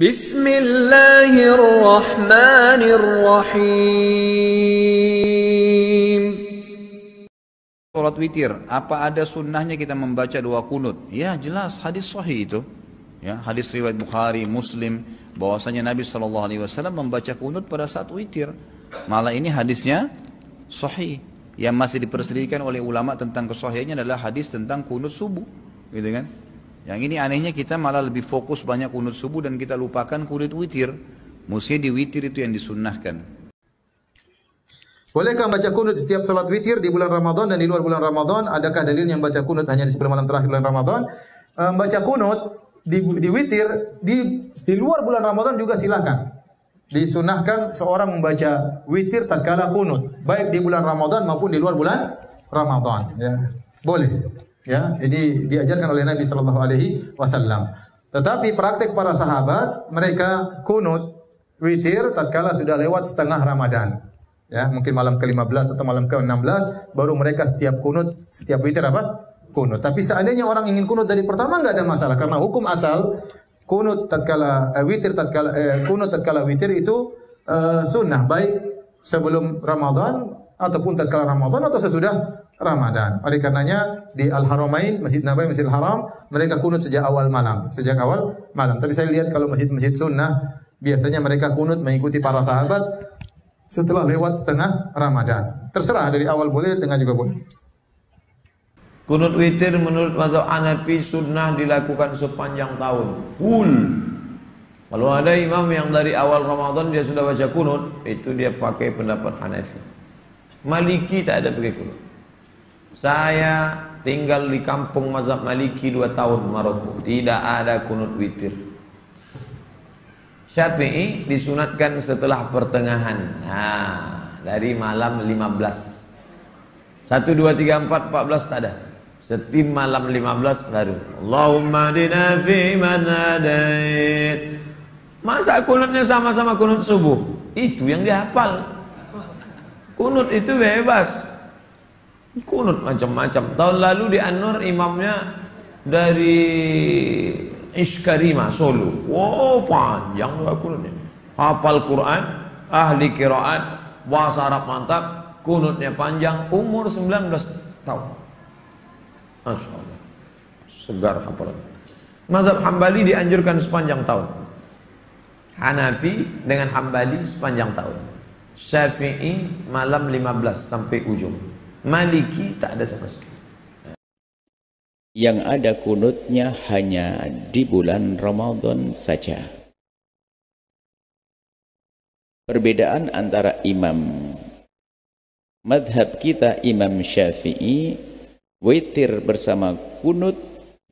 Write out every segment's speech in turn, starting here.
Bismillahirrahmanirrahim. Salat witir, apa ada sunnahnya kita membaca doa kunut? Ya jelas, hadis sahih itu. Ya, hadis riwayat Bukhari, Muslim, bahwasanya Nabi SAW membaca kunut pada saat witir. Malah ini hadisnya sahih. Yang masih diperselisihkan oleh ulama tentang kesahihannya adalah hadis tentang kunut subuh, gitu kan? Yang ini anehnya kita malah lebih fokus banyak kunut subuh dan kita lupakan kunut witir. Mesti di witir itu yang disunnahkan. Bolehkah membaca kunut setiap salat witir di bulan Ramadan dan di luar bulan Ramadan? Adakah dalil yang baca kunut hanya di 10 malam terakhir bulan Ramadan? Membaca kunut di witir di luar bulan Ramadan juga silakan. Disunahkan seorang membaca witir tatkala kunut, baik di bulan Ramadan maupun di luar bulan Ramadan. Ya, boleh. Ya, ini diajarkan oleh Nabi Sallallahu Alaihi Wasallam. Tetapi praktek para sahabat, mereka kunut witir tatkala sudah lewat setengah Ramadan. Ya, mungkin malam ke-15 atau malam ke-16 baru mereka setiap kunut, setiap witir apa? Kunut. Tapi seandainya orang ingin kunut dari pertama enggak ada masalah karena hukum asal kunut tatkala kunut tatkala witir itu sunnah baik sebelum Ramadan ataupun tatkala Ramadan atau sesudah Ramadan. Oleh karenanya di Al-Haramain, Masjid Nabawi, Masjidil Haram, mereka kunut sejak awal malam. Tapi saya lihat kalau masjid-masjid sunnah biasanya mereka kunut mengikuti para sahabat setelah lewat setengah Ramadan. Terserah dari awal boleh, tengah juga boleh. Kunut witir menurut mazhab Hanafi sunnah dilakukan sepanjang tahun, full. Kalau ada imam yang dari awal Ramadan dia sudah baca kunut, itu dia pakai pendapat Hanafi. Maliki tak ada pakai kunut. Saya tinggal di kampung mazhab Maliki 2 tahun Maroko, tidak ada kunut witir. Syafi'i disunatkan setelah pertengahan. Dari malam 15. 1, 2, 3, 4, 14 tak ada. Setiap malam 15 baru. Allahumma adina fi man hadait. Masa kunutnya sama-sama kunut subuh? Itu yang dihafal. Kunut itu bebas. Kunut macam-macam. Tahun lalu di An-Nur imamnya dari Ishkarima Solo. Wow, panjang doa kunutnya. Hafal Quran, ahli qiraat, bahasa Arab mantap, kunutnya panjang, umur 19 tahun. Masya Allah, segar hafalan. Mazhab Hambali dianjurkan sepanjang tahun. Hanafi dengan Hambali sepanjang tahun. Syafi'i malam 15 sampai ujung. Maliki tak ada sama sekali. Yang ada kunutnya hanya di bulan Ramadan saja. Perbedaan antara imam madhab kita, Imam Syafi'i, witir bersama kunut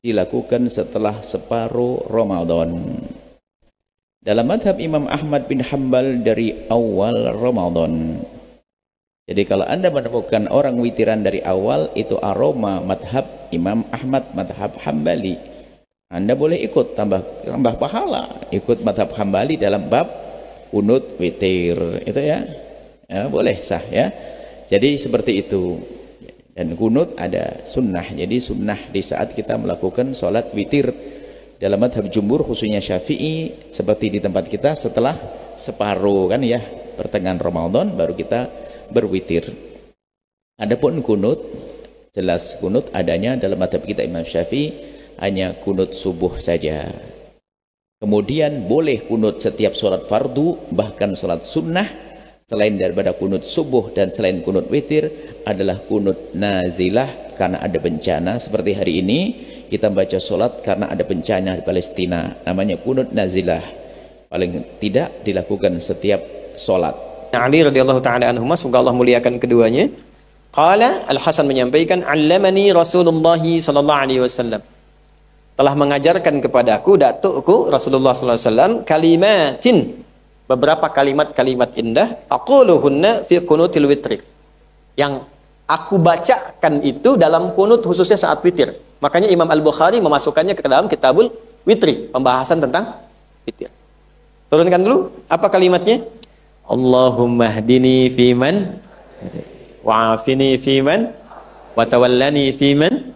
dilakukan setelah separuh Ramadan. Dalam madhab Imam Ahmad bin Hanbal dari awal Ramadan. Jadi kalau Anda menemukan orang witiran dari awal, itu aroma madhab Imam Ahmad, madhab Hambali. Anda boleh ikut, tambah pahala, ikut madhab Hambali dalam bab kunut witir, itu ya, boleh sah ya. Jadi seperti itu. Dan kunut ada sunnah, jadi sunnah di saat kita melakukan sholat witir dalam madhab jumhur khususnya Syafi'i, seperti di tempat kita setelah separuh kan ya, pertengahan Ramadan baru kita berwitir. Adapun kunut, jelas kunut adanya dalam madhab kita Imam Syafi'i hanya kunut subuh saja. Kemudian boleh kunut setiap sholat fardu, bahkan sholat sunnah selain daripada kunut subuh dan selain kunut witir adalah kunut nazilah karena ada bencana. Seperti hari ini kita baca sholat karena ada bencana di Palestina, namanya kunut nazilah. Paling tidak dilakukan setiap sholat. Ali radhiyallahu taala anhuma, semoga Allah muliakan keduanya. Qala Al-Hasan menyampaikan, "Allamani Rasulullah sallallahu alaihi wasallam." Telah mengajarkan kepadaku datukku Rasulullah sallallahu alaihi wasallam kalimatin, beberapa kalimat-kalimat indah, aquluhunna fi qunutil witri. Yang aku bacakan itu dalam kunut khususnya saat witir. Makanya Imam Al-Bukhari memasukkannya ke dalam Kitabul Witri, pembahasan tentang witir. Turunkan dulu apa kalimatnya? Allahumma hdini fiman wa'afini fiman wa tawallani fiman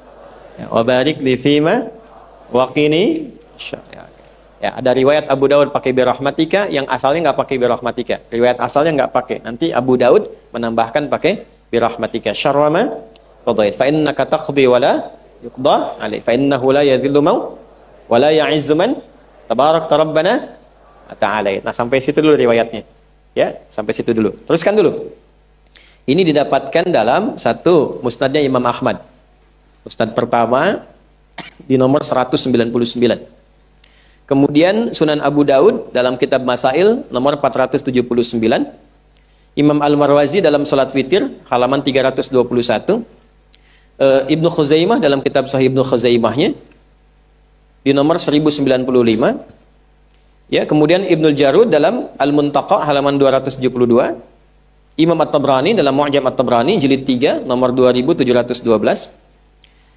wa barik li fima wa qini syarra. Ya, ada riwayat Abu Daud pakai birahmatika, yang asalnya nggak pakai birahmatika. Riwayat asalnya nggak pakai. Nanti Abu Daud menambahkan pakai birahmatika. Syarra ma qadait. Fa innaka taqdi wa la yuqda alaik. Fa innahu la yadhillu man wa la ya'izzu man tabarakta rabbana ta'ala. Nah, sampai situ dulu riwayatnya. Ya, sampai situ dulu. Teruskan dulu. Ini didapatkan dalam satu musnadnya Imam Ahmad. Musnad pertama di nomor 199. Kemudian Sunan Abu Daud dalam kitab Masail nomor 479. Imam Al-Marwazi dalam salat witir halaman 321. Ibnu Khuzaimah dalam kitab Sahih Ibnu Khuzaimahnya di nomor 1095. Ya, kemudian Ibnul Jarud dalam Al-Muntaqa halaman 272. Imam At-Tabrani dalam Mu'jam At-Tabrani jilid 3 nomor 2712.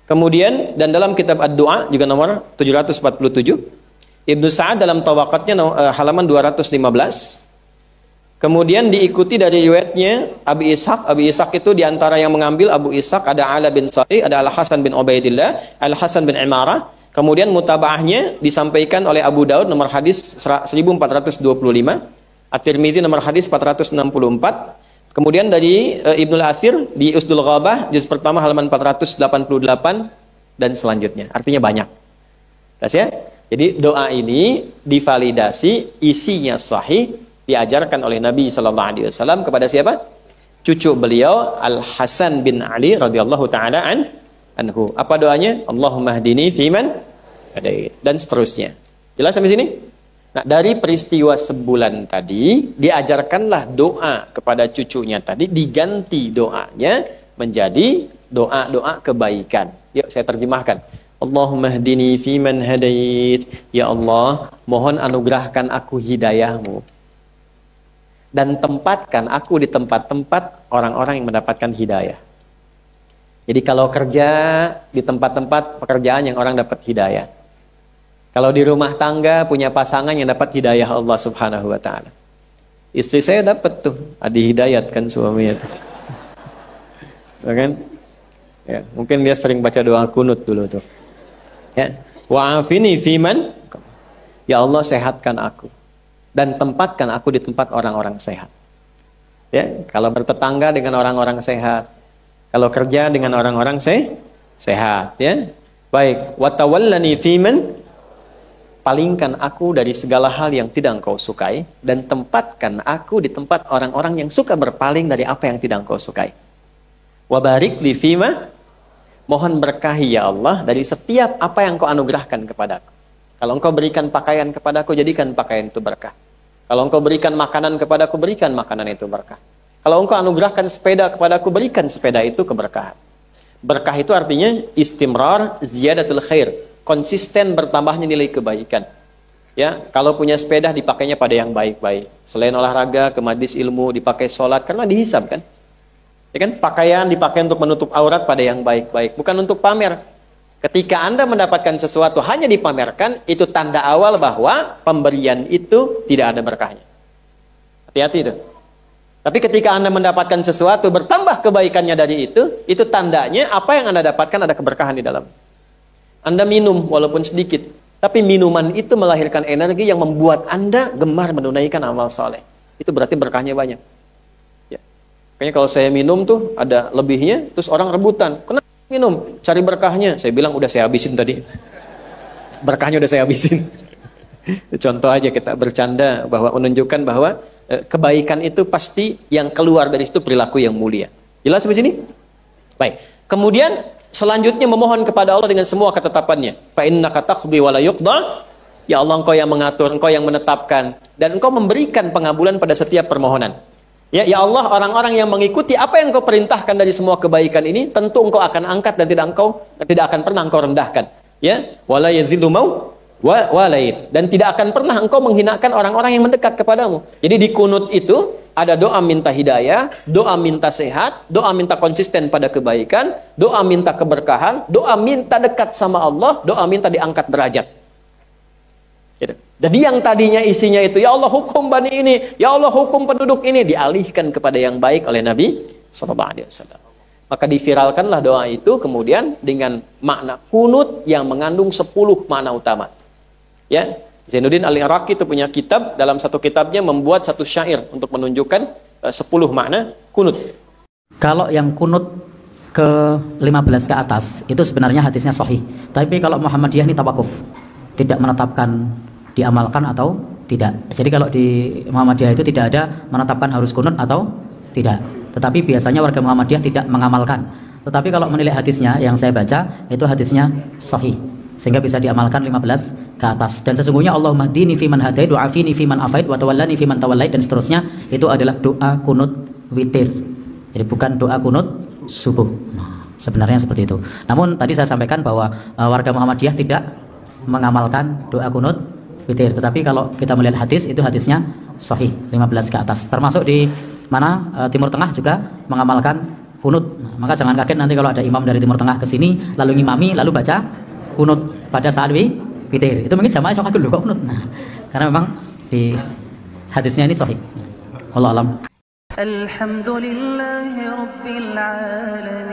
Kemudian dan dalam kitab Ad-Du'a juga nomor 747. Ibnu Sa'ad dalam Tawaqatnya halaman 215. Kemudian diikuti dari riwayatnya Abi Ishaq. Abi Ishaq itu diantara yang mengambil Abu Ishaq ada Ala bin Sa'id, ada Al-Hasan bin Ubaidillah, Al-Hasan bin Imarah. Kemudian mutabaahnya disampaikan oleh Abu Daud nomor hadis 1425, At-Tirmidzi nomor hadis 464. Kemudian dari Ibnul Athir di Usdul Ghabah juz pertama halaman 488 dan selanjutnya. Artinya banyak. Terus ya? Jadi doa ini divalidasi, isinya sahih, diajarkan oleh Nabi SAW kepada siapa? Cucu beliau Al Hasan bin Ali radhiyallahu taala anhu. Apa doanya? Allahumma hdini fiman hadait, dan seterusnya. Jelas sampai sini? Nah, dari peristiwa sebulan tadi diajarkanlah doa kepada cucunya tadi, diganti doanya menjadi doa-doa kebaikan. Yuk saya terjemahkan. Allahumma hdini fiman hadait. Ya Allah, mohon anugerahkan aku hidayahmu dan tempatkan aku di tempat-tempat orang-orang yang mendapatkan hidayah. Jadi kalau kerja di tempat-tempat pekerjaan yang orang dapat hidayah. Kalau di rumah tangga punya pasangan yang dapat hidayah Allah Subhanahu wa taala. Istri saya dapat tuh, dihidayat kan suaminya tuh. Ya kan? Ya, mungkin dia sering baca doa kunut dulu tuh. Ya, wa'afini fiman, ya Allah sehatkan aku dan tempatkan aku di tempat orang-orang sehat. Ya, kalau bertetangga dengan orang-orang sehat, kalau kerja dengan orang-orang sehat, ya. Baik, wa tawallani fiman, palingkan aku dari segala hal yang tidak engkau sukai dan tempatkan aku di tempat orang-orang yang suka berpaling dari apa yang tidak engkau sukai. Wa barik li fima, mohon berkahi ya Allah dari setiap apa yang kau anugerahkan kepadaku. Kalau engkau berikan pakaian kepadaku, jadikan pakaian itu berkah. Kalau engkau berikan makanan kepadaku, berikan makanan itu berkah. Kalau engkau anugerahkan sepeda kepadaku, berikan sepeda itu keberkahan. Berkah itu artinya istimrar ziyadatul khair, konsisten bertambahnya nilai kebaikan. Ya, kalau punya sepeda dipakainya pada yang baik-baik. Selain olahraga, ke majlis ilmu, dipakai sholat karena dihisab kan. Ya kan, pakaian dipakai untuk menutup aurat pada yang baik-baik, bukan untuk pamer. Ketika Anda mendapatkan sesuatu hanya dipamerkan, itu tanda awal bahwa pemberian itu tidak ada berkahnya. Hati-hati itu. Tapi ketika Anda mendapatkan sesuatu bertambah kebaikannya dari itu tandanya apa yang Anda dapatkan ada keberkahan di dalam. Anda minum walaupun sedikit, tapi minuman itu melahirkan energi yang membuat Anda gemar menunaikan amal saleh. Itu berarti berkahnya banyak. Kayaknya kalau saya minum tuh ada lebihnya, terus orang rebutan. Kenapa minum? Cari berkahnya. Saya bilang udah saya habisin tadi. Berkahnya udah saya habisin. Contoh aja kita bercanda bahwa menunjukkan bahwa kebaikan itu pasti yang keluar dari situ perilaku yang mulia. Jelas sampai sini? Baik. Kemudian selanjutnya memohon kepada Allah dengan semua ketetapannya. Fa innaka taqdi wa la yuqda. Ya Allah, engkau yang mengatur, engkau yang menetapkan, dan engkau memberikan pengabulan pada setiap permohonan. Ya Allah, orang-orang yang mengikuti apa yang engkau perintahkan dari semua kebaikan ini, tentu engkau akan angkat dan tidak akan pernah engkau rendahkan. Ya, wala yazillu mau walaid, dan tidak akan pernah engkau menghinakan orang-orang yang mendekat kepadamu. Jadi di kunut itu ada doa minta hidayah, doa minta sehat, doa minta konsisten pada kebaikan, doa minta keberkahan, doa minta dekat sama Allah, doa minta diangkat derajat. Gitu. Jadi yang tadinya isinya itu, ya Allah hukum bani ini, ya Allah hukum penduduk ini, dialihkan kepada yang baik oleh Nabi SAW. Maka diviralkanlah doa itu kemudian dengan makna kunut yang mengandung 10 makna utama. Ya, Zainuddin Al-Iraqi itu punya kitab, dalam satu kitabnya membuat satu syair untuk menunjukkan 10 makna kunut. Kalau yang kunut ke 15 ke atas itu sebenarnya hadisnya sahih. Tapi kalau Muhammadiyah ini tawakuf, tidak menetapkan diamalkan atau tidak. Jadi kalau di Muhammadiyah itu tidak ada menetapkan harus kunut atau tidak. Tetapi biasanya warga Muhammadiyah tidak mengamalkan. Tetapi kalau menilai hadisnya yang saya baca itu hadisnya sahih, sehingga bisa diamalkan 15 ke atas. Dan sesungguhnya Allahumma hdini fiman hadait wa afini fiman afait wa tawallani fiman tawallait dan seterusnya, itu adalah doa kunut witir. Jadi bukan doa kunut subuh. Nah, sebenarnya seperti itu. Namun tadi saya sampaikan bahwa warga Muhammadiyah tidak mengamalkan doa kunut witir. Tetapi kalau kita melihat hadis, itu hadisnya sahih 15 ke atas. Termasuk di mana Timur Tengah juga mengamalkan kunut. Nah, maka jangan kaget nanti kalau ada imam dari Timur Tengah ke sini lalu ngimami lalu baca kunut pada saat witir. Itu mungkin jamaah sok dulu kok kunut. Nah, karena memang di hadisnya ini sahih. Wallahu alam. Alhamdulillahirabbil alamin.